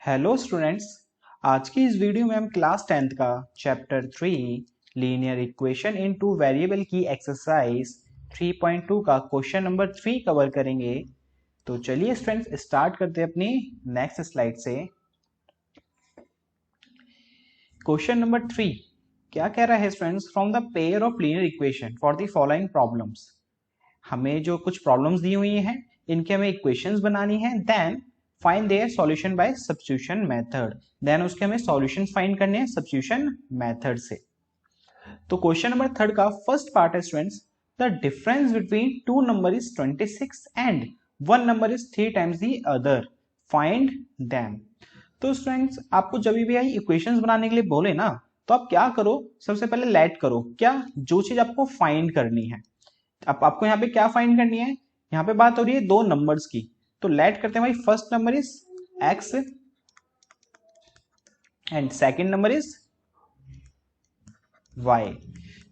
Hello students. आज की इस वीडियो में हम क्लास 10th का chapter 3 linear equation in two variable की एक्सरसाइज 3.2 का क्वेश्चन नंबर 3 कवर करेंगे। तो चलिए स्टूडेंट्स स्टार्ट करते हैं अपनी नेक्स्ट स्लाइड से। क्वेश्चन नंबर 3 क्या कह रहा है students? From the pair of linear equation for the following problems. हमें जो कुछ प्रॉब्लम्स दी हुई हैं इनके हमें इक्वेशंस बनानी है, then find their solution by substitution method. Then उसके हमें सॉल्यूशंस फाइंड करने हैं सब्स्टिट्यूशन मेथड से। तो क्वेश्चन नंबर 3 का फर्स्ट पार्ट है students, the difference between two number is 26 and one number is 3 times the other, find them. तो students आपको जब भी आई इक्वेशंस बनाने के लिए बोले ना, तो आप क्या करो, सबसे पहले लेट करो क्या जो चीज आपको फाइंड करनी है। अब आपको यहाँ पे क्या फाइंड करनी है? यहाँ पे बात हो रही है दो नंबर्स की, तो लेट करते हैं भाई। First number is x and second number is y।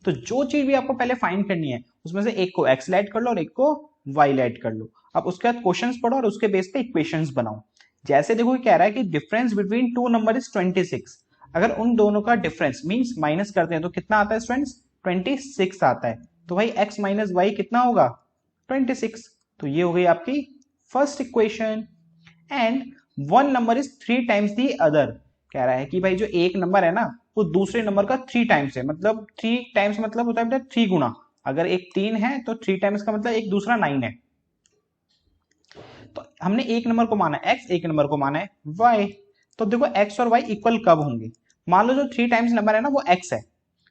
तो जो चीज भी आपको पहले फाइंड करनी है उसमें से एक को x लेट कर लो और एक को y लेट कर लो। अब उसके बाद क्वेश्चंस पढ़ो और उसके बेस पे इक्वेशंस बनाओ। जैसे देखो कह रहा है कि difference between two number is 26। अगर उन दोनों का डिफरेंस मींस माइनस करते हैं तो कितना आता है स्टूडेंट्स? 26 आता है। तो भाई x माइनस वाई कितना होगा? 26। तो ये हो गई आपकी first equation. And one number is 3 times the other. कह रहा है कि भाई जो एक नंबर है ना वो दूसरे नंबर का 3 टाइम्स है, मतलब 3 टाइम्स मतलब होता है 3 गुना। अगर एक 3 है तो 3 टाइम्स का मतलब एक दूसरा 9 है। तो हमने एक नंबर को माना है x, एक नंबर को माना है y। तो देखो x और y इक्वल कब होंगे? मान लो जो 3 टाइम्स नंबर है ना वो x है,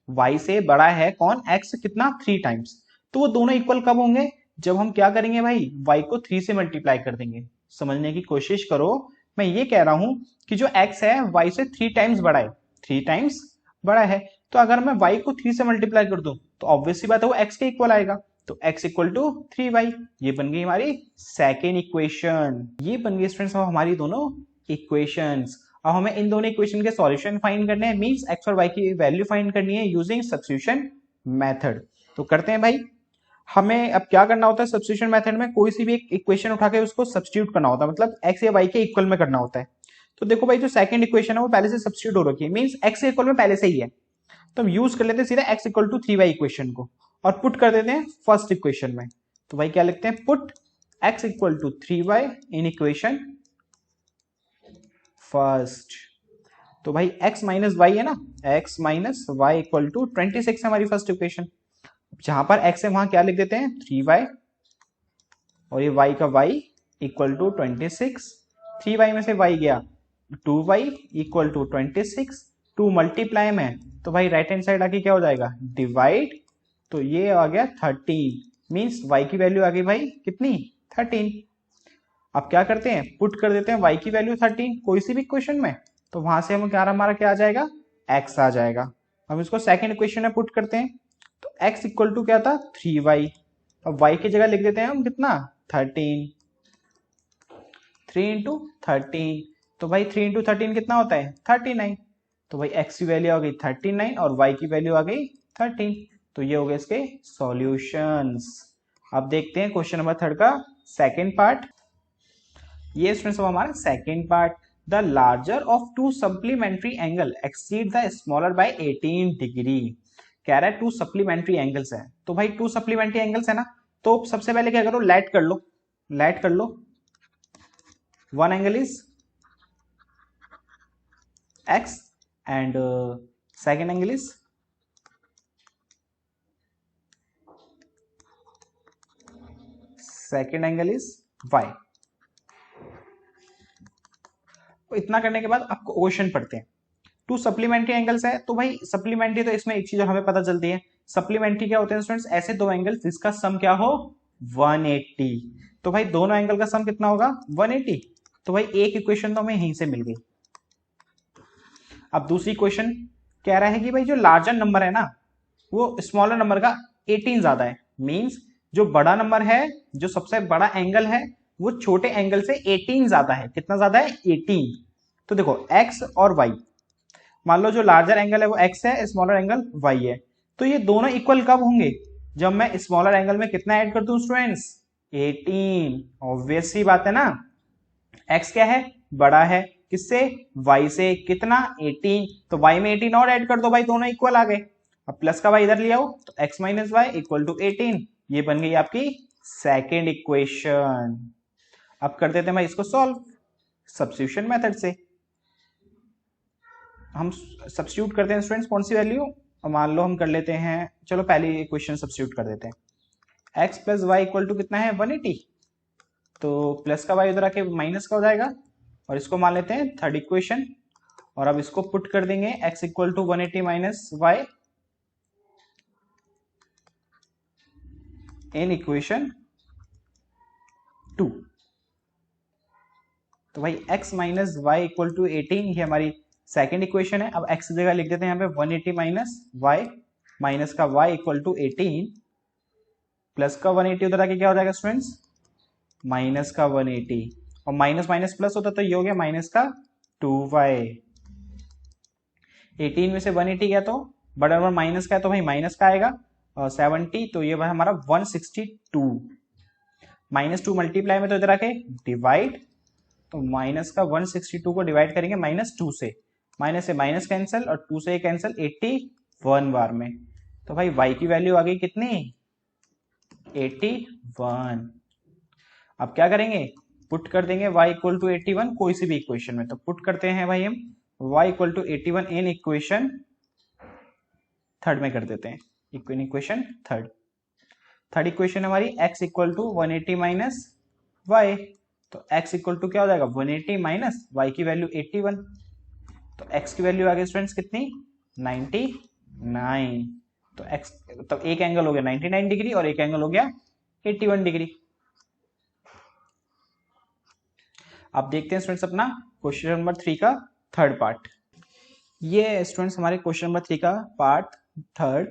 y से बड़ा है कौन? x कितना? 3 टाइम्स। तो वो दोनों इक्वल कब होंगे? जब हम क्या करेंगे भाई, y को 3 से मल्टीप्लाई कर देंगे। समझने की कोशिश करो, मैं ये कह रहा हूं कि जो x है y से 3 टाइम्स बड़ा है, 3 टाइम्स बड़ा है। तो अगर मैं y को 3 से मल्टीप्लाई कर दूं तो ऑब्वियसली बात है वो x के इक्वल आएगा। तो x इक्वल टू 3y। ये बन गई हमारी सेकेंड इक्वेशन। ये बन गई स्टूडेंट्स हमारी दोनों इक्वेशंस। अब हमें इन दोनों इक्वेशन के सॉल्यूशन फाइंड करने हैं, मींस x और y की वैल्यू फाइंड करनी है यूजिंग सब्स्टिट्यूशन मेथड। तो करते हैं भाई। हमें अब क्या करना होता है सब्स्टिट्यूशन मेथड में? कोई सी भी एक इक्वेशन उठा के उसको सब्स्टिट्यूट करना होता है, मतलब x या y के इक्वल में करना होता है। तो देखो भाई जो सेकंड इक्वेशन है वो पहले से सब्स्टिट्यूट हो रखी है, मींस x के इक्वल में पहले से ही है। तो हम यूज कर लेते हैं सीधा x equal to 3y equation को और पुट कर देते हैं फर्स्ट इक्वेशन में। तो भाई क्या लिखते हैं? Put x equal to 3y in equation first. तो भाई x माइनस वाई है ना, x minus y equal to 26 है हमारी फर्स्ट इक्वेशन। जहां पर x है वहां क्या लिख देते हैं? 3y, और ये y का y इक्वल टू 26। 3y में से y गया 2y इक्वल टू 26। 2 मल्टीप्लाई में तो भाई राइट हैंड साइड आके क्या हो जाएगा? डिवाइड। तो ये आ गया 13, मींस y की वैल्यू आ गई भाई कितनी? 13। अब क्या करते हैं? पुट कर देते हैं y की वैल्यू 13 कोई सी भी इक्वेशन में, तो वहां से हम क्या हमारा क्या आ जाएगा? x आ जाएगा। हम इसको सेकंड इक्वेशन में पुट करते हैं तो x इक्वल टू क्या था? 3y। अब y की जगह लिख देते हैं हम कितना? 13। 3 इंटू 13, तो भाई 3 इंटू 13 कितना होता है? 39। तो भाई x की वैल्यू आ गई 39 और y की वैल्यू आ गई 13। तो ये हो गए इसके सॉल्यूशंस। अब देखते हैं क्वेश्चन नंबर 3 का सेकंड पार्ट। ये स्टूडेंट्स हमारा second part. The larger of to supplementary angle exceed the smaller by 18 degree. कह रहा है टू सप्लीमेंट्री एंगल्स है, तो भाई टू सप्लीमेंट्री एंगल्स है ना, तो सबसे पहले क्या करो? लेट कर लो, लेट कर लो। One angle is x and second angle is y। तो इतना करने के बाद आपको क्वेश्चन पढ़ते हैं। टू सप्लीमेंट्री एंगल्स है तो भाई सप्लीमेंट्री, तो इसमें एक चीज हमें पता चलती है, सप्लीमेंट्री क्या होते हैं स्टूडेंट्स? ऐसे दो एंगल्स जिसका सम क्या हो? 180। तो भाई दोनों एंगल का सम कितना होगा? 180। तो भाई एक इक्वेशन तो हमें यहीं से मिल गई। अब दूसरी क्वेश्चन कह रहा है कि भाई जो लार्जर नंबर है ना वो स्मॉलर नंबर का 18 ज्यादा है, मींस जो बड़ा नंबर है, जो सबसे बड़ा एंगल है वो छोटे एंगल से 18 ज्यादा है। कितना ज्यादा है? 18। तो देखो x और y, मान लो जो लार्जर एंगल है वो x है, स्मॉलर एंगल y है। तो ये दोनों इक्वल कब होंगे? जब मैं स्मॉलर एंगल में कितना ऐड कर दूं स्टूडेंट्स? 18। ऑब्वियस सी बात है ना, x क्या है? बड़ा है किससे, y से, कितना 18, तो y में 18 और ऐड कर दो भाई, दोनों इक्वल आ गए। अब प्लस का y इधर ले आओ तो x minus y equal to 18, ये बन गई आपकी सेकेंड इक्वेशन। अब कर देते हैं भाई इसको सॉल्व सब्स्टिट्यूशन मेथड से। हम सब्स्टिट्यूट करते हैं स्टूडेंट्स कौन सी वैल्यू, मान लो हम कर लेते हैं, चलो पहली इक्वेशन सब्स्टिट्यूट कर देते हैं, x plus y equal to कितना है 180, तो प्लस का y उधर आके माइनस का हो जाएगा, और इसको मान लेते हैं थर्ड इक्वेशन, और अब इसको पुट कर देंगे x equal to 180 minus y in equation 2। तो भाई x minus y equal to 18 ये हमारी सेकेंड इक्वेशन है। अब x की जगह लिख देते हैं यहाँ पे 180 माइनस वाई, माइनस का y इक्वल टू 18, प्लस का 180 उधर आके क्या हो जाएगा स्टूडेंट्स, माइनस का 180, और माइनस माइनस प्लस होता तो ये हो गया माइनस का 2y। 18 में से 180 गया तो बड़ा नंबर माइनस का है तो भाई माइनस का आएगा, और 70, तो ये भाई हमारा 162, माइनस 2 मल्टीप्लाई में तो इधर आके डिवाइड, तो माइनस का 162 को डिवाइड करेंगे माइनस 2 से, माइनस से माइनस कैंसिल और 2 से कैंसिल 81 बार में, तो भाई y की वैल्यू आ गई कितनी 81। अब क्या करेंगे, पुट कर देंगे y इक्वल टू 81 कोई सी भी इक्वेशन में, तो पुट करते हैं भाई हम y equal to 81 in equation third में कर देते हैं, इक्वेशन थर्ड इक्वेशन हमारी x equal to 180 minus y, तो x इक्वल टू क्या हो जाएगा 180 माइनस y की वैल्यू 81, तो x की वैल्यू आ गई स्टूडेंट्स कितनी 99, तो x तो एक एंगल हो गया 99 डिग्री और एक एंगल हो गया 81 डिग्री। अब देखते हैं स्टूडेंट्स अपना क्वेश्चन नंबर 3 का थर्ड पार्ट। ये स्टूडेंट्स हमारे क्वेश्चन नंबर 3 का पार्ट थर्ड।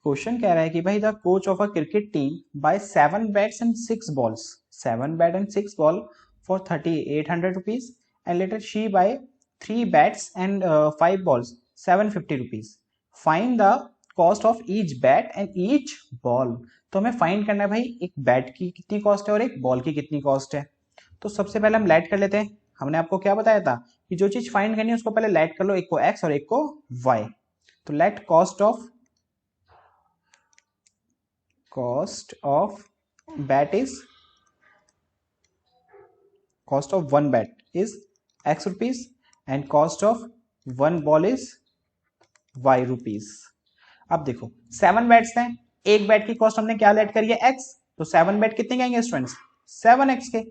क्वेश्चन कह रहा है कि भाई the coach of a cricket team buy 7 bats and 6 balls, 7 bat and 6 ball for 3800 rupees, and later she buy 3 bats and 5 balls 750 rupees, find the cost of each bat and each ball. तो हमें find करना है भाई एक bat की कितनी cost है और एक बॉल की कितनी कॉस्ट है। तो सबसे पहले हम लेट कर लेते हैं, हमने आपको क्या बताया था कि जो चीज फाइंड करनी है उसको पहले लेट कर लो, एक को x और एक को y। तो let cost of bat is, cost of one bat is x rupees and cost of one ball is y rupees. अब देखो 7 बैट्स हैं, एक बैट की कॉस्ट हमने क्या लेट करी है x, तो 7 बैट कितने के आएंगे स्टूडेंट्स 7x के,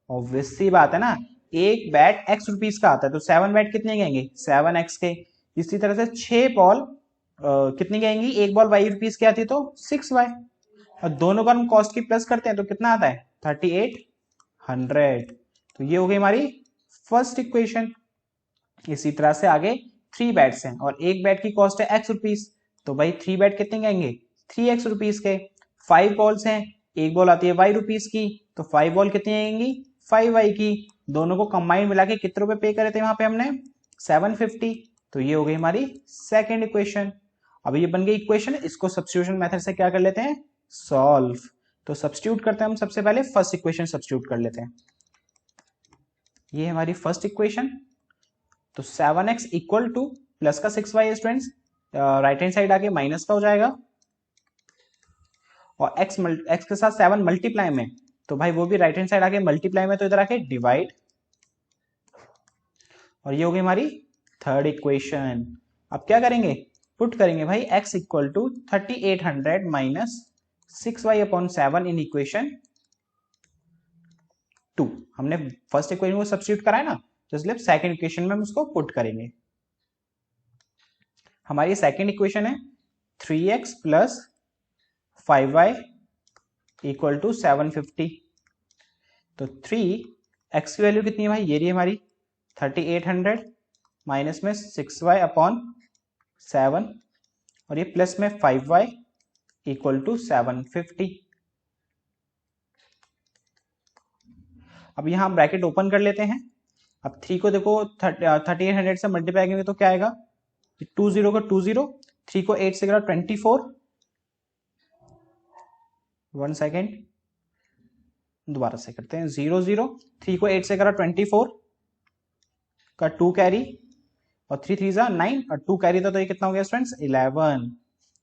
ऑब्वियस सी बात है ना, एक बैट x रुपीज का आता है तो 7 बैट कितने के आएंगे 7x के। इसी तरह से 6 बॉल कितनी की आएंगी, एक बॉल y रुपीज की आती है तो 6y, और दोनों का हम कॉस्ट की प्लस करते हैं तो कितना आता है 3800। तो ये हो गई हमारी फर्स्ट इक्वेशन। इसी तरह से आगे 3 बैट्स हैं और एक बैट की कॉस्ट है x रुपीज, तो भाई 3 बैट कितने के आएंगे 3x रुपीज के। 5 बॉल्स हैं, एक बॉल आती है y रुपीज की, तो 5 बॉल कितनी आएंगी 5y की, दोनों को कंबाइन मिला के कितने रुपए पे करे थे वहां पे हमने 750, तो ये हो गई हमारी सेकेंड इक्वेशन। अब ये बन गई इक्वेशन, इसको सब्स्टिट्यूशन मेथड से क्या कर लेते हैं सॉल्व। तो सब्स्टिट्यूट करते हैं हम, सबसे पहले फर्स्ट इक्वेशन सब्स्टिट्यूट कर लेते हैं, ये हमारी फर्स्ट इक्वेशन। तो 7x इक्वल टू प्लस का 6y students, right hand side आके माइनस का हो जाएगा, और x के साथ 7 मल्टीप्लाई में, तो भाई वो भी राइट हैंड साइड आके मल्टीप्लाई में, तो इधर आके डिवाइड, और ये हो गई हमारी थर्ड इक्वेशन। अब क्या करेंगे, पुट करेंगे भाई x equal to 3800 minus 6y upon 7 in equation 2। हमने फर्स्ट इक्वेशन को सब्स्टिट्यूट करा है ना, तो इसलिए सेकंड इक्वेशन में हम उसको पुट करेंगे। हमारी सेकंड इक्वेशन है 3x plus 5y equal to 750। तो 3x की वैल्यू कितनी है भाई, ये रही हमारी 3800, माइनस में 6y अपॉन 7, और ये प्लस में 5y इक्वल टू 750। अब यहां हम ब्रैकेट ओपन कर लेते हैं। अब 3 को देखो 3800 से मल्टीप्लाई करेंगे तो क्या आएगा, 20 को 20, 3 को 8 से करा 24, 1 सेकेंड दोबारा से करते हैं, 0 0, 3 को 8 से करा 24, का 2 कैरी और 3 3 जा 9 और 2 कैरी था, तो ये कितना हो गया स्टूडेंट्स 11।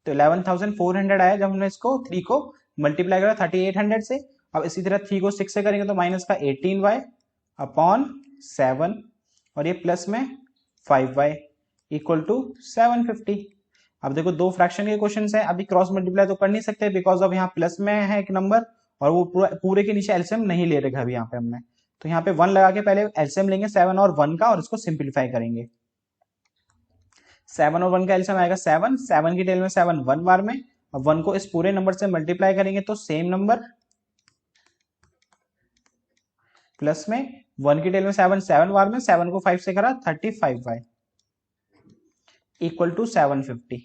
तो 11,400 आया जब हमने इसको 3 को मल्टीप्लाई करा 3800 से। अब इसी तरह 3 को 6 से करेंगे तो माइनस का 18y अपॉन 7 और ये प्लस में 5y इक्वल टू 750। अब देखो दो फ्रैक्शन के क्वेश्चन है, अभी क्रॉस मल्टीप्लाई तो कर नहीं सकते बिकॉज ऑफ यहाँ प्लस में है एक नंबर और वो पूरे के नीचे एलसीएम नहीं ले रखा अभी यहाँ पे हमने। तो यहाँ पे 1 लगा के पहले एलसीएम लेंगे 7 और 1 का और इसको सिंप्लीफाई करेंगे। 7 और 1 का एलसीएम आएगा 7, 7 की टेल में 7 1 बार में, अब 1 को इस पूरे नंबर से मल्टीप्लाई करेंगे तो सेम नंबर प्लस में 1 की टेल में 7 7 बार में, 7 को 5 से करा 35y इक्वल टू 750।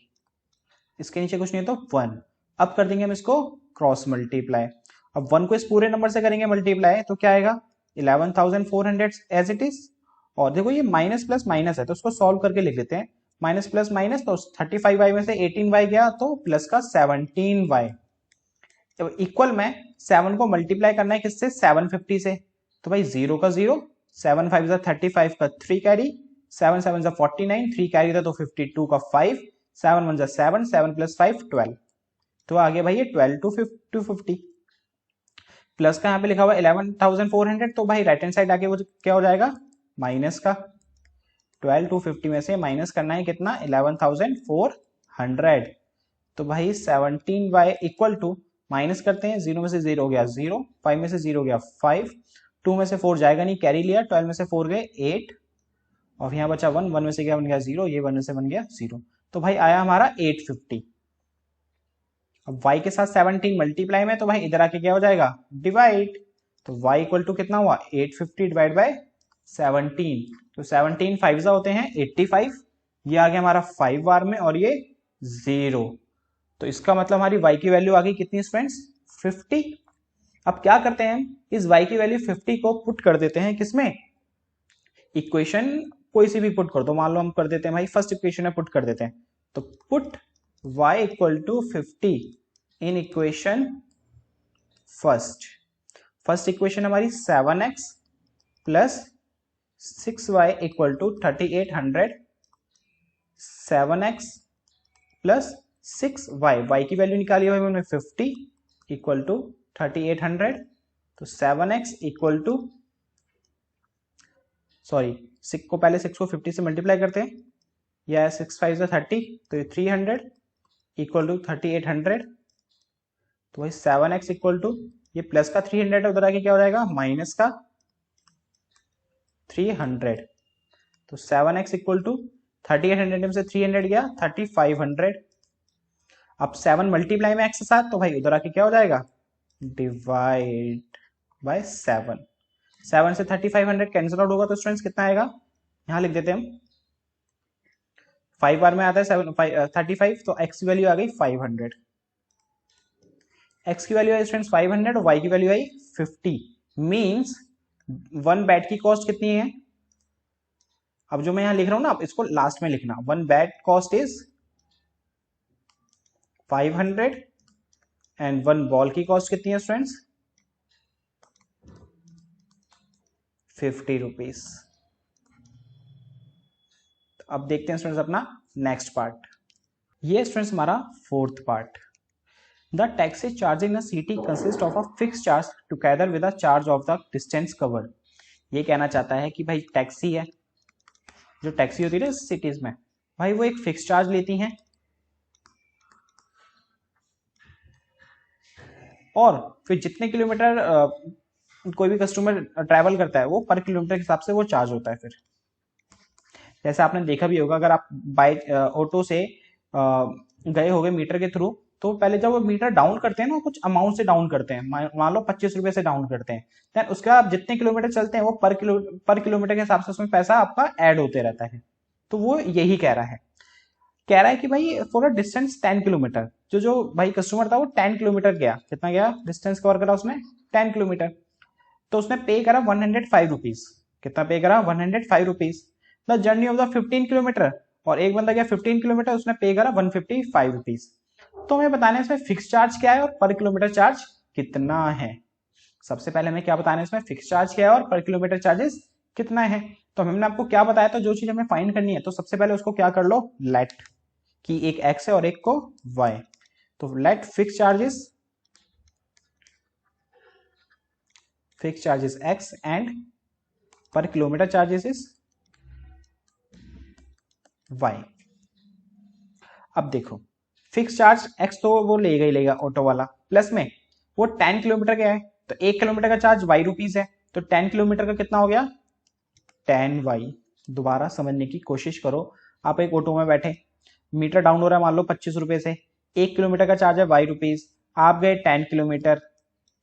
इसके नीचे कुछ नहीं है तो 1। अब कर देंगे हम इसको क्रॉस मल्टीप्लाई। अब 1 को इस पूरे नंबर से करेंगे मल्टीप्लाई तो क्या आएगा 11,400 एज इट इज। और देखो ये माइनस प्लस माइनस है तो उसको सॉल्व करके लिख लेते हैं। माइनस प्लस माइनस तो 35y में से 18y गया तो प्लस का 17y। जब इक्वल में 7 को मल्टीप्लाई करना है किससे 750 से, तो भाई 0 का 0, 7 5 जा 35 का 3 कैरी, 7 7 जा 49, 3 कैरी था तो 52 का 5, 7 1 जा 7, 7 प्लस 5 12। तो आगे भाई ये 12 टू 50 प्लस का यहाँ पे लिखा हुआ 11,400, तो भाई राइट हैंड साइड आगे वो क्या हो जाएगा माइनस का 12 टू 50 में से माइनस करना है कितना 11,400। तो भाई 17y इक्वल टू माइनस करते हैं 0 में से 0 हो गया 0, 5 में से 0 हो गया 5, 2 में से 4 जाएगा नहीं कैरी लिया, 12 में से 4 गए 8 और यहाँ बचा 1, 1 में से क्या बन गया 0, ये 1 में से बन गया 0। तो भाई आया हमारा 850। अब y के साथ 17 मल्टीप्लाई में तो भाई इधर आके क्या हो जाएगा डिवाइड, तो y इक्वल टू कितना हुआ 850 डिवाइड बाय 17। तो 17 5 होते हैं 85, ये आ गया हमारा 5 बार में और ये 0। तो इसका मतलब हमारी y की वैल्यू आ गई कितनी फ्रेंड्स 50। अब क्या करते हैं इस y की वैल्यू 50 को पुट कर देते हैं किसमें इक्वेशन कोई सी भी पुट कर दो, मान लो हम कर देते हैं भाई फर्स्ट इक्वेशन में पुट कर देते हैं। तो put y equal to 50 in equation first equation हमारी 7x plus 6y equal to 3800, 7x plus 6y, y की वैल्यू निकाली है हमने 50 इक्वल टू 3800। तो 7x इक्वल टू सॉरी 6 को पहले 6 को 50 से मल्टीप्लाई करते हैं, यह 6 5 30 तो ये 300 इक्वल टू 3800। तो भाई 7x इक्वल टू ये प्लस का 300 है उधर आके क्या हो जाएगा माइनस का 300। तो 7x इक्वल टू 3800 में से 300 गया 3500। अब 7 मल्टीप्लाई में x के साथ तो भाई उधर आके क्या हो जाएगा डिवाइड बाय 7। 7 से 3500 कैंसिल आउट होगा तो स्टूडेंट्स कितना आएगा यहां लिख देते हैं हम 5 बार में आता है 35 तो x की वैल्यू आ गई 500, x की वैल्यू आई स्टूडेंट्स 500 और y की वैल्यू आई 50। मींस 1 बैट की कॉस्ट कितनी है, अब जो मैं यहां लिख रहा हूं ना आप इसको लास्ट में लिखना, 1 bat cost is 500 and 1 ball की कॉस्ट कितनी है स्टूडेंट्स 50 रुपीज। अब देखते हैं स्टूडेंट्स अपना नेक्स्ट पार्ट। ये स्टूडेंट्स हमारा fourth part. The taxi charge in a city consist of a fix charge together with the charge of the distance covered. ये कहना चाहता है कि भाई टैक्सी है, जो टैक्सी होती है सिटीज में भाई वो एक फिक्स चार्ज लेती हैं और फिर जितने किलोमीटर कोई भी कस्टमर ट्रैवल करता है वो पर किलोमीटर के हिसाब से वो चार्ज होता है। फिर जैसे आपने देखा भी होगा अगर आप बाइक ऑटो से गए होगे मीटर के थ्रू, तो पहले जब वो मीटर डाउन करते हैं ना कुछ अमाउंट से डाउन करते हैं, मान लो 25 रुपए से डाउन करते हैं, देन उसके बाद जितने किलोमीटर चलते हैं वो पर किलोमीटर के हिसाब से उसमें पैसा आपका ऐड होते रहता है। तो वो यही कह रहा है कि भाई फॉर अ डिस्टेंस 10 किलोमीटर, जो भाई कस्टमर था वो 10 किलोमीटर गया, कितना गया डिस्टेंस कवर करा उसने 10 किलोमीटर, तो उसने पे करा 105 रुपीज। कितना पे करा 105 rupees. The journey of the 15 kilometre, और एक बंदा गया 15 किलोमीटर उसने पे करा 155 रुपीज। तो हमें बताना है इसमें फिक्स चार्ज क्या है और पर किलोमीटर चार्ज कितना है। सबसे पहले हमें क्या बताना है इसमें फिक्स चार्ज क्या है और पर किलोमीटर चार्जेस कितना है। तो हमने आपको क्या बताया था, जो चीज हमें फाइंड करनी है तो सबसे पहले उसको क्या कर लो, लेट, कि एक x है और एक को y। तो let fix charges x and per kilometre charges is y। अब देखो फिक्स चार्ज x तो वो लेगा ही लेगा ऑटो वाला, प्लस में वो 10 किलोमीटर का है, तो 1 किलोमीटर का चार्ज y रुपीज है, तो 10 किलोमीटर का कितना हो गया, 10y। दोबारा समझने की कोशिश करो, आप एक ऑटो में बैठे, मीटर डाउन हो रहा है मान लो 25 रुपए से, 1 किलोमीटर का चार्ज है y रुपीज, आप गए 10 किलोमीटर,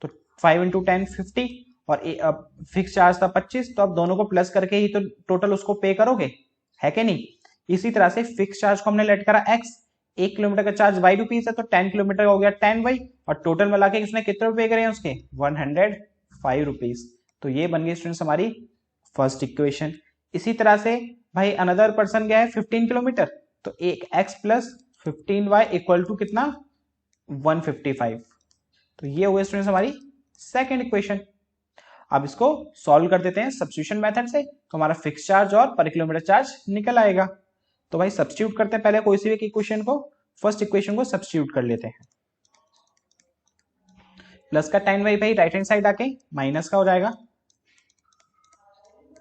तो 5 इंटू 10 50, और अब फिक्स चार्ज था 25, तो अब दोनों को प्लस करके ही तो टोटल उसको पे करोगे, है कि नहीं। इसी तरह से फिक्स चार्ज को हमने लेट करा x, 1 किलोमीटर का चार्ज y रुपीज है, तो 10 किलोमीटर का हो गया 10y, और टोटल मिला के उसने कितने रुपए करे हैं उसके, 105 रुपीज। तो ये बन गई स्टूडेंट्स हमारी फर्स्ट इक्वेशन। इसी तरह से भाई अनदर पर्सन गया है 15 किलोमीटर, तो एक x plus 15y equal to कितना, 155। तो ये हुए स्टूडेंट्स हमारी सेकेंड इक्वेशन। अब इसको सॉल्व कर देते हैं सब्स्टिट्यूशन मेथड से, तो हमारा फिक्स चार्ज और पर किलोमीटर चार्ज निकल आएगा। तो भाई सब्स्टिट्यूट करते हैं पहले कोई सी भी इक्वेशन को, फर्स्ट इक्वेशन को सब्स्टिट्यूट कर लेते हैं। प्लस का 10y भाई राइट हैंड साइड आके माइनस का हो जाएगा,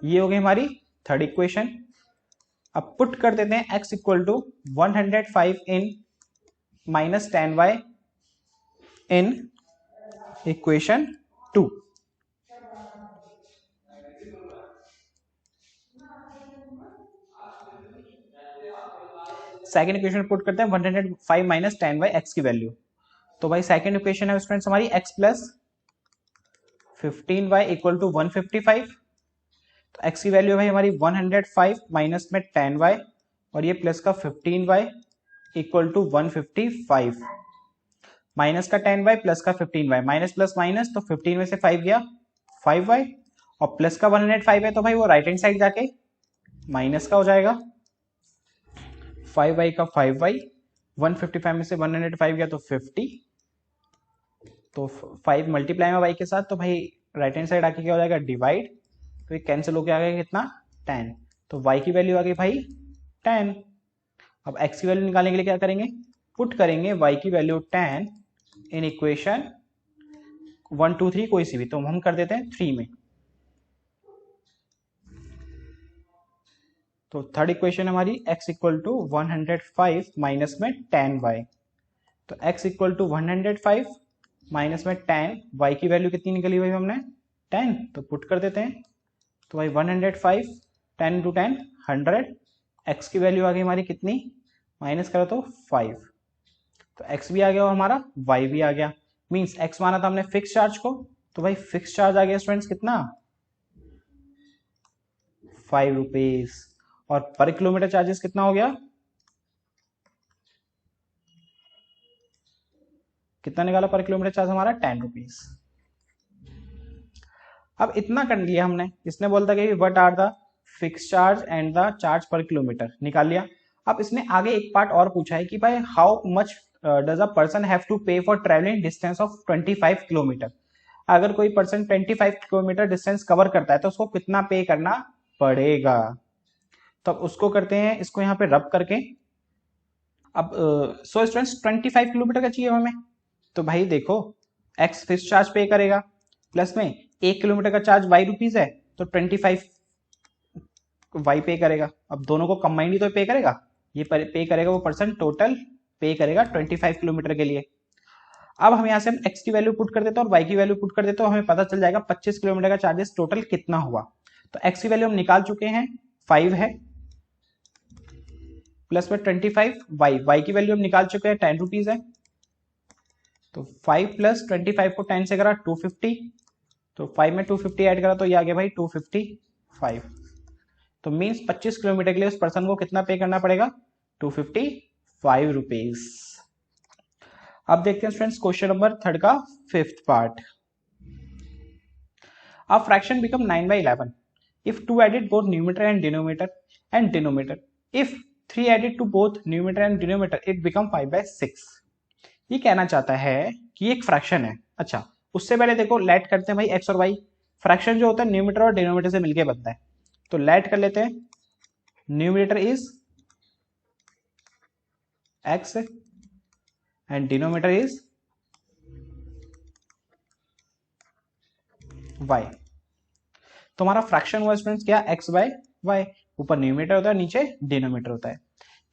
ये हो गई हमारी थर्ड इक्वेशन। अब पुट कर देते हैं x equal to 105 in minus 10y in equation 2। Second equation put करते हैं 105 माइनस 10y x की वैल्यू। तो भाई सेकेंड इक्वेशन है स्टूडेंट्स हमारी x plus 15y equal to 155। तो x की वैल्यू भाई हमारी 105 माइनस में 10y, और ये प्लस का 15y इक्वल टू 155, माइनस का 10y प्लस का 15y, माइनस प्लस माइनस, तो 15 में से 5 गया 5y, और प्लस का 105 है तो भाई वो राइट हैंड साइड जाके माइनस का हो जाएगा, 5y का 5y, 155 में से 105 गया तो 50, तो 5 मल्टीप्लाई में y के साथ, तो भाई राइट हैंड साइड आके क्या हो जाएगा, डिवाइड, तो ये कैंसिल होके आ गया कितना, 10। तो y की वैल्यू आ गई भाई 10। अब x की वैल्यू निकालने के लिए क्या करेंगे, पुट करेंगे y की वैल्यू 10 इन इक्वेशन 1 2 3 कोई सी भी, तो हम कर देते हैं 3 में। तो थर्ड इक्वेशन हमारी x इक्वल टू 105 माइनस में 10y, तो x इक्वल टू 105 माइनस में 10, y की वैल्यू कितनी निकली भाई हमने 10, तो पुट कर देते हैं। तो भाई 105 10 इंटू 10 100, x की वैल्यू आ गई हमारी कितनी, माइनस करो तो 5, तो x भी आ गया और हमारा y भी आ गया, मींस x माना था हमने फिक्स चार्ज को, तो भाई फिक्स चार्ज आ गया स्टूडेंट्स कितना, 5 रुपीज, और पर किलोमीटर चार्जेस कितना हो गया, कितना निकाला पर किलोमीटर चार्ज हमारा 10 रुपीज। अब इतना कर लिया हमने, इसने बोलता कि what are the fix charge and the charge per kilometre निकाल लिया। अब इसने आगे एक पार्ट और पूछा है कि भाई how much does a person have to pay for travelling distance of 25 kilometre. अगर कोई पर्सन 25 किलोमीटर डिस्टेंस कवर करता है तो उसको कितना पे करना पड़ेगा। तो अब उसको करते हैं, इसको यहाँ पे रब करके। अब सो स्टूडेंट्स 25 किलोमीटर का चाहिए हमें, तो भाई देखो एक्स फिक्स चार्ज पे करेगा, प्लस में 1 किलोमीटर का चार्ज y रुपीज है, तो 25 y पे करेगा। अब दोनों को कंबाइंड ही तो पे करेगा, ये पे करेगा वो पर्सन, टोटल पे करेगा 25 किलोमीटर के लिए। अब हम यहाँ से हम x की वैल्यू पुट कर देते हैं और y की वैल्यू पुट कर देते हैं, हमें पता चल जाएगा 25 किलोमीटर का चार्जेस टोटल कितना हुआ। तो x की वैल्यू हम निकाल चुके हैं 5 है, प्लस में 25 y की वैल्यू हम निकाल चुके हैं 10 रुपीज है, तो 5 प्लस 25 को 10 से करा 250, तो 5 में 250 ऐड करा तो ये आ गया भाई 255। तो मींस 25 किलोमीटर के लिए उस पर्सन को कितना पे करना पड़ेगा, 255 रुपीज। अब देखते हैं स्टूडेंट्स क्वेश्चन नंबर थर्ड का fifth part. A fraction become 9/11 if 2 added both numerator and denominator. If 3 added to both numerator and denominator, it become 5/6. ये कहना चाहता है कि एक फ्रैक्शन है। अच्छा, उससे पहले देखो लेट करते हैं भाई एक्स और वाई। फ्रैक्शन जो होता है न्यूमरेटर और डिनोमिनेटर से मिलके बनता है। तो लेट कर लेते हैं, numerator is x and denominator is y। तो हमारा फ्रैक्शन हुआ स्टूडेंट्स क्या, x बाय y। ऊपर न्यूमरेटर होता है, नीचे डिनोमिनेटर होता है।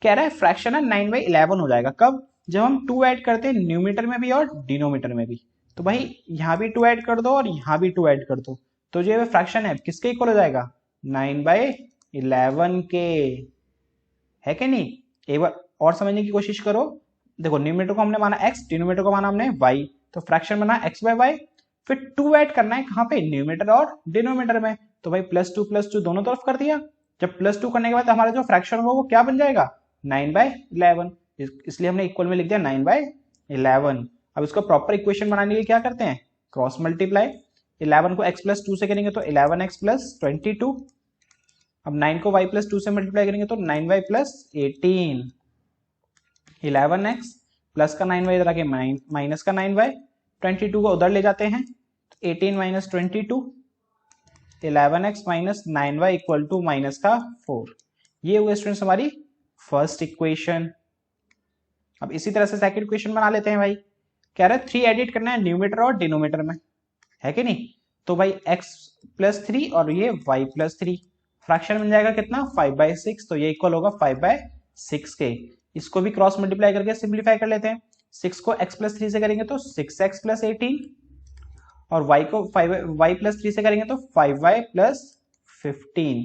कह रहा है फ्रैक्शन है 9/11 हो जाएगा, कब, जब हम 2 ऐड करते हैं न्यूमरेटर में भी और डिनोमिनेटर में भी। तो भाई यहां भी 2 ऐड कर दो और यहां भी 2 ऐड कर दो, तो जो फ्रैक्शन है किसके इक्वल हो जाएगा, 9/11 के, है कि नहीं। एक बार और समझने की कोशिश करो, देखो न्यूमरेटर को हमने माना x, डिनोमिनेटर को माना हमने y, तो फ्रैक्शन बना x बाय y। फिर 2 ऐड करना है कहां पे, न्यूमरेटर और डिनोमिनेटर में, तो भाई +2 दोनों तरफ कर दिया। जब +2 करने के बाद हमारा जो फ्रैक्शन होगा वो क्या बन जाएगा, 9/11, इसलिए हमने इक्वल में लिख दिया 9/11। अब इसको प्रॉपर इक्वेशन बनाने के लिए क्या करते हैं, क्रॉस मल्टीप्लाई। 11 को x + 2 से करेंगे तो 11x + 22, अब 9 को y + 2 से मल्टीप्लाई करेंगे तो 9y + 18, 11x प्लस का 9y इधर आके माइनस का 9y, 22 को उधर ले जाते हैं, 18 - 22, 11x - 9y = -4। ये हुए स्टूडेंट्स हमारी फर्स्ट इक्वेशन। अब इसी तरह से सेकंड इक्वेशन बना लेते हैं भाई। कह रहा है 3 एडिट करना है न्यूमरेटर और डिनोमिनेटर में, है कि नहीं। तो भाई x + 3 और ये y + 3, फ्रैक्शन बन जाएगा कितना, 5/6, तो ये इक्वल होगा 5/6 के। इसको भी क्रॉस मल्टीप्लाई करके सिंप्लीफाई कर लेते हैं। 6 को x + 3 से करेंगे तो 6x + 18, और y को y + 3 से करेंगे तो 5y + 15।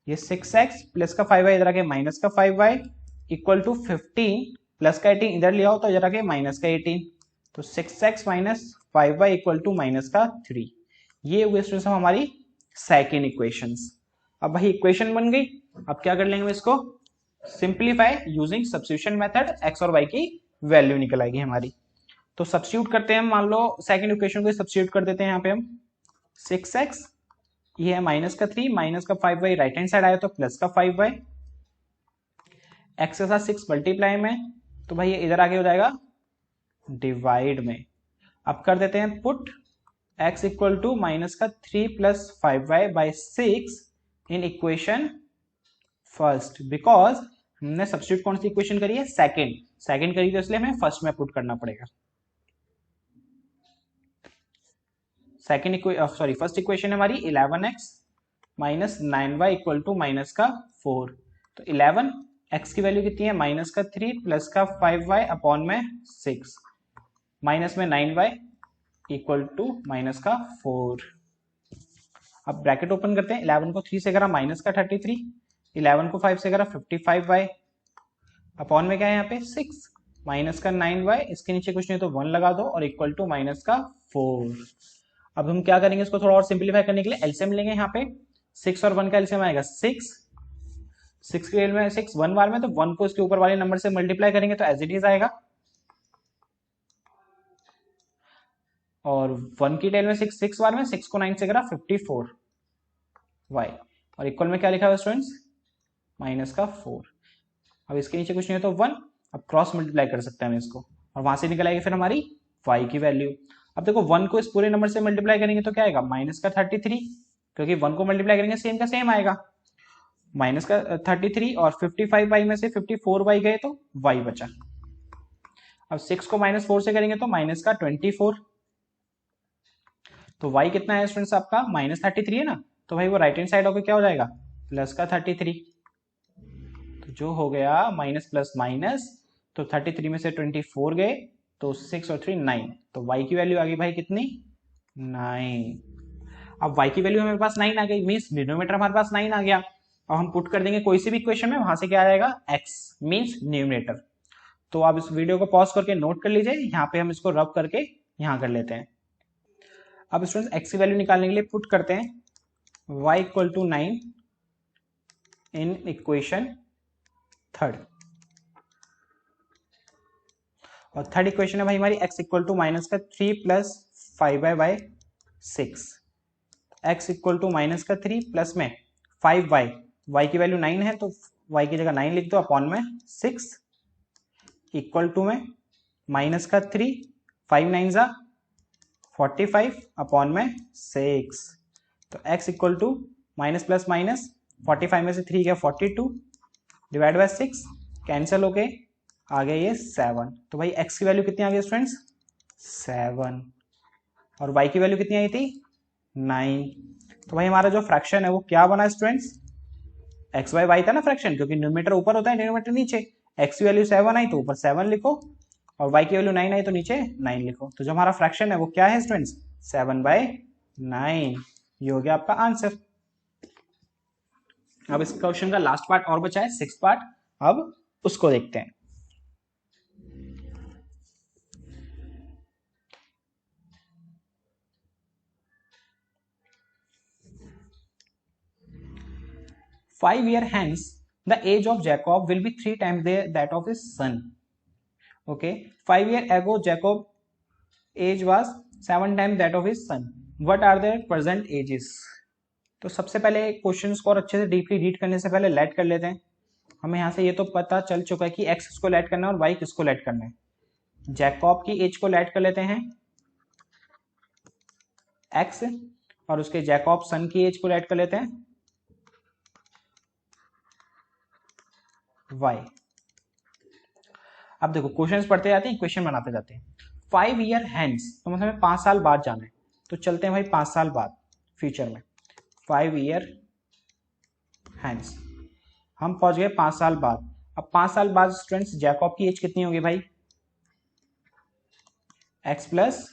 ये 6x प्लस का 5y इधर आके माइनस का 5y = 15, प्लस का 18 इधर ले आओ तो इधर आके माइनस का 18, तो 6x - 5y = -3। ये हुए स्टूडेंट्स हमारी सेकेंड इक्वेशंस। अब भाई इक्वेशन बन गई, अब क्या कर लेंगे इसको, simplify using substitution method, x और y की वैल्यू निकल आएगी हमारी। तो सब्स्टिट्यूट करते हैं, मान लो सेकंड इक्वेशन को सब्स्टिट्यूट कर देते हैं यहाँ पे हम, 6x, ये है -3 माइनस का 5y, राइट हैंड साइड आया तो प्लस का 5y, x के साथ 6 मल्टीप्लाई में, तो भाई ये इधर आगे हो जाएगा डिवाइड में। अब कर देते हैं put x = -3 + 5y/6 in equation first, because हमने सब्स्टिट्यूट कौन सी इक्वेशन करी है, सेकंड करी, तो इसलिए हमें फर्स्ट में पुट करना पड़ेगा। फर्स्ट इक्वेशन है हमारी 11x - 9y = -4। तो 11 x की वैल्यू कितनी है, -3 प्लस का 5y अपॉन में 6, माइनस में 9y = -4। अब ब्रैकेट ओपन करते हैं, 11 को 3 से करा -33, 11 को 5 से करा 55y, अपॉन में क्या है यहाँ पे 6, माइनस का 9y, इसके नीचे कुछ नहीं तो 1 लगा दो और इक्वल टू -4। अब हम क्या करेंगे, इसको थोड़ा और सिंप्लीफाई करने के लिए एलसीएम लेंगे। यहाँ पे 6 और 1 का एलसीएम आएगा 6, 6 के में 6 1 बार में, तो 1 को इसके ऊपर वाले नंबर से मल्टीप्लाई करेंगे तो एज इट इज आएगा, और 1 की टेल में 6 बार में, 6 को 9 से करा 54y, और इक्वल में क्या लिखा हुआ स्टूडेंट्स, -4। अब इसके नीचे कुछ नहीं है तो 1, अब क्रॉस मल्टीप्लाई कर सकते हैं हम इसको, और वहां से निकल आएगी फिर हमारी y की वैल्यू। अब देखो 1 को इस पूरे नंबर से मल्टीप्लाई करेंगे तो क्या आएगा, -33, क्योंकि 1 को मल्टीप्लाई करेंगे सेम का सेम आएगा, -33, और 55y में से 54y गए तो y बचा। अब 6 को -4 से करेंगे तो -24, तो y कितना है स्टूडेंट्स आपका, -33 है ना, तो भाई वो राइट हैंड साइड होकर क्या हो जाएगा, +33, तो जो हो गया माइनस प्लस माइनस, तो 33 में से 24 गए तो 6 और 3 9, तो y की वैल्यू आ गई भाई कितनी, 9। अब y की वैल्यू हमारे पास 9 आ गई, मींस डिनोमिनेटर हमारे पास 9 आ गया। अब हम पुट कर देंगे कोई सी भी इक्वेशन में, वहां से क्या आ जाएगा, x मींस न्यूमरेटर। तो आप इस वीडियो को पॉज करके नोट कर लीजिए, यहाँ पे हम इसको रब करके यहाँ कर लेते हैं। अब स्टूडेंट्स x की वैल्यू निकालने के लिए पुट करते हैं y = 9 इन इक्वेशन थर्ड, और थर्ड इक्वेशन है भाई हमारी x = -3 + 5y/6, x = -3 प्लस में 5y, y की वैल्यू 9 है तो y की जगह 9 लिख दो अपॉन में 6, इक्वल टू में -3, 5 9 ज़ा 45 अपॉन में 6, तो x = माइनस प्लस माइनस 45 में से 3 गया 42 डिवाइड बाय 6 कैंसिल हो गए, आ गया ये 7। तो भाई x की वैल्यू कितनी आ गई स्टूडेंट्स 7 और y की वैल्यू कितनी आई थी 9। तो भाई हमारा जो फ्रैक्शन है वो क्या बना स्टूडेंट्स एक्स बाई वाई था ना फ्रैक्शन, क्योंकि न्यूमरेटर ऊपर होता है डिनोमिनेटर नीचे। एक्स की वैल्यू 7 आई तो ऊपर 7 लिखो और y की वैल्यू 9 आई तो नीचे 9 लिखो। तो जो हमारा फ्रैक्शन है वो क्या है स्टूडेंट्स 7/9। ये हो गया आपका आंसर। अब इस क्वेश्चन का लास्ट पार्ट और बचा है 6th पार्ट, अब उसको देखते हैं। Five years hence, the age of Jacob will be 3 times that of his son. Okay, 5 years ago Jacob age was 7 times that of his son. What are their present ages? तो सबसे पहले questions को और अच्छे से deeply read करने से पहले लेट कर लेते हैं। हमें यहाँ से ये तो पता चल चुका है कि x किसको लेट करना है और y किसको लेट करना है। जैकॉब की एज को लेट कर लेते हैं x और उसके जैकॉब सन की एज को लेट कर लेते हैं y। अब देखो क्वेश्चंस पढ़ते जाते हैं, इक्वेशन बनाते जाते हैं। 5 ईयर हैंड्स तो मतलब हमें 5 साल बाद जाना है, तो चलते हैं भाई 5 साल बाद फ्यूचर में। 5 ईयर हैंड्स हम पहुंच गए 5 साल बाद। अब 5 साल बाद स्टूडेंट्स जैकॉब की एज कितनी होगी भाई x प्लस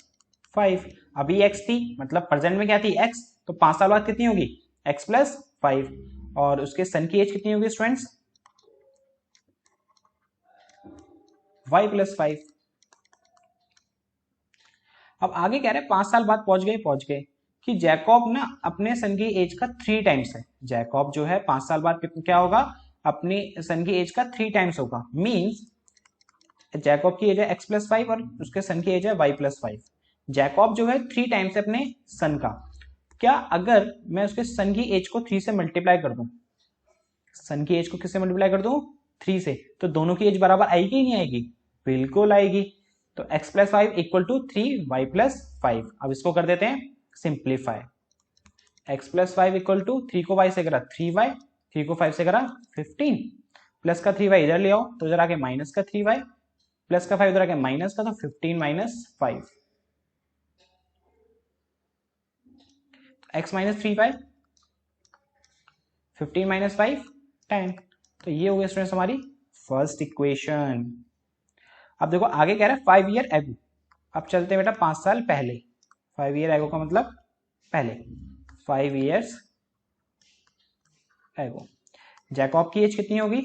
5। अभी x थी मतलब प्रेजेंट में क्या थी x, तो 5 साल बाद कितनी होगी x प्लस 5। और उसके सन की एज कितनी होगी स्टूडेंट्स y प्लस 5। अब आगे कह रहे हैं 5 साल बाद पहुंच गए कि जैकॉब ना अपने सन की एज का 3 टाइम्स है। जैकॉब जो है 5 साल बाद क्या होगा अपनी सन की एज का 3 टाइम्स होगा। मींस जैकॉब की एज है x प्लस 5 और उसके सन की एज है y प्लस 5। जैकॉब जो है 3 टाइम्स है अपने सन का। क्या अगर मैं उसके सन की एज को 3 से मल्टीप्लाई कर दूं, सन की एज को किससे मल्टीप्लाई कर दूं 3 से, तो दोनों की एज बराबर आएगी ही नहीं आएगी, बिल्कुल आएगी। तो x plus 5 equal to 3 y plus 5। अब इसको कर देते हैं simplify. x plus 5 equal to 3 को y से करा 3y, 3 को 5 से करा 15, प्लस का 3y इधर ले आओ तो इधर आके माइनस का 3y, प्लस का 5 इधर आके माइनस का, तो 15 minus 5 x minus 3y, 15 minus 5 10। तो ये हो गया स्टूडेंट्स हमारी फर्स्ट इक्वेशन। अब देखो आगे कह रहा है 5 ईयर एगो। अब चलते हैं बेटा 5 साल पहले। 5 ईयर एगो का मतलब पहले, 5 ईयर्स एगो जैकॉब की एज कितनी होगी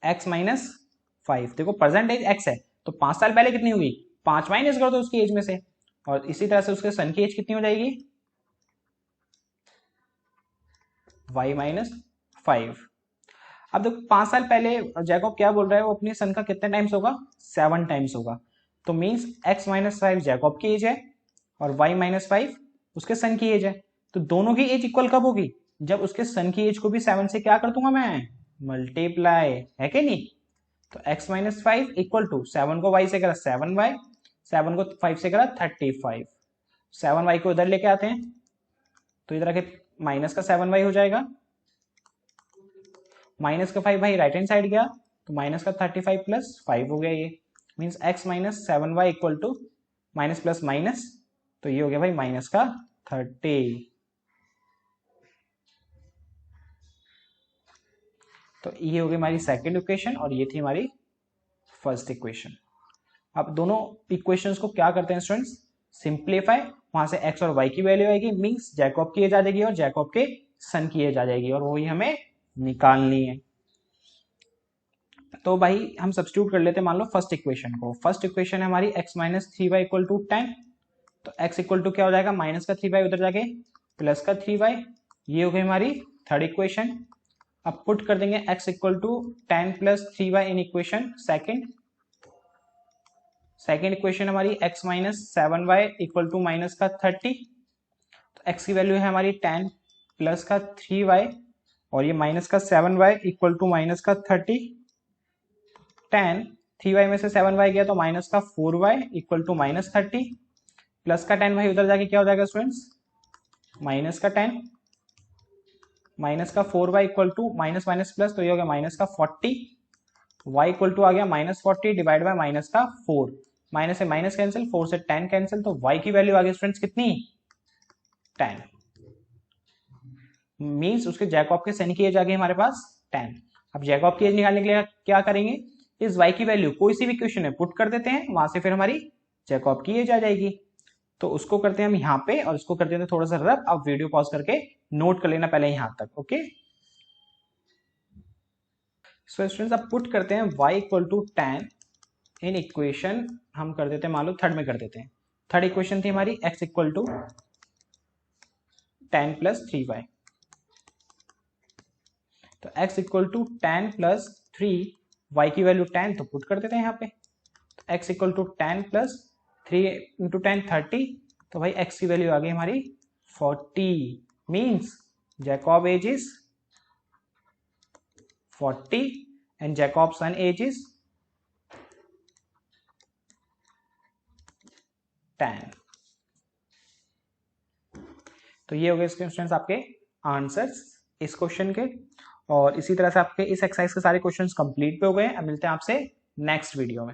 x माइनस 5। देखो प्रेजेंट एज x है तो 5 साल पहले कितनी होगी 5 माइनस कर दो उसकी एज में से, और इसी तरह से उसके सन की एज कितनी हो जाएगी y माइनस 5। अब देखो 5 साल पहले जैकॉब क्या बोल रहा है वो अपने सन का कितने टाइम्स होगा 7 टाइम्स होगा। तो मीन्स x माइनस 5 जैकॉब की एज है और y माइनस 5 उसके सन की एज है। तो दोनों की एज इक्वल कब होगी जब उसके सन की एज को भी 7 से क्या कर दूंगा मैं मल्टीप्लाई, है कि नहीं। तो x माइनस 5 इक्वल टू 7 को y से करा 7y, 7 को 5 से करा 35, 7y को इधर लेके आते हैं तो इधर आके माइनस का 7y हो जाएगा, माइनस का 5 भाई राइट हैंड साइड गया तो माइनस का 35 प्लस 5 हो गया। ये means x minus 7y equal to minus plus minus, तो ये हो गया भाई माइनस का 30। तो ये हो गई हमारी सेकेंड इक्वेशन और ये थी हमारी फर्स्ट इक्वेशन। अब दोनों इक्वेशंस को क्या करते हैं स्टूडेंट्स सिंप्लीफाई, वहां से x और y की वैल्यू आएगी, मींस जैकॉब की एज आ जाएगी और जैकॉब के सन की एज आ जाएगी और वही हमें निकालनी है। तो भाई हम सब्स्टिट्यूट कर लेते हैं मान लो फर्स्ट इक्वेशन को। फर्स्ट इक्वेशन है हमारी x minus 3y equal to 10। तो x इक्वल टू क्या हो जाएगा माइनस का 3y उधर जाके प्लस का 3y, ये हो गई हमारी थर्ड इक्वेशन। अब पुट कर देंगे x equal to 10 plus 3y in equation second. Second equation हमारी x minus 7y equal to minus का 30। तो x की वैल्यू है हमारी 10 प्लस का 3y और ये माइनस का 7y इक्वल टू माइनस का 30। 10 3y में से 7y गया तो माइनस का 4y equal to minus 30, plus का 10 भाई उधर जाके क्या हो जाएगा स्टूडेंट्स माइनस का 10, माइनस का 4y equal to minus minus plus, तो ये हो गया माइनस का 40, y इक्वल टू आ गया माइनस 40 डिवाइड बाय माइनस का 4, माइनस से माइनस कैंसिल, 4 से 10 कैंसिल, तो y की वैल्यू आ गई स्टूडेंट्स कितनी, 10। मींस उसके जैकब के सन की एज आ गई हमारे पास 10। अब जैकब की एज निकालने के लिए क्या करेंगे, इस y की वैल्यू कोई सी भी इक्वेशन में पुट कर देते हैं, वहां से फिर हमारी जैकब की एज आ जाएगी। तो उसको करते हैं हम यहाँ पे और इसको कर देते हैं थोड़ा सा रफ। आप वीडियो पॉज करके नोट कर लेना पहले यहाँ तक, ओके। सो स्टूडेंट्स अब पुट करते हैं y equal to 10 in equation, हम कर देते हैं मान लो थर्ड में कर देते हैं। थर्ड इक्वेशन थी हमारी x equal to 10 plus 3y, तो x equal to 10 plus 3, y की वैल्यू 10, तो पुट कर देते हैं यहाँ पे। तो x equal to 10 plus 3 into 10 30, तो भाई x की वैल्यू आ गई हमारी 40, means Jacob age is 40 and Jacob son age is 10। तो ये हो गए स्टूडेंट्स आपके आंसर्स इस क्वेश्चन के, और इसी तरह से आपके इस एक्सरसाइज के सारे क्वेश्चंस कंप्लीट पे हो गए। अब मिलते हैं आपसे नेक्स्ट वीडियो में।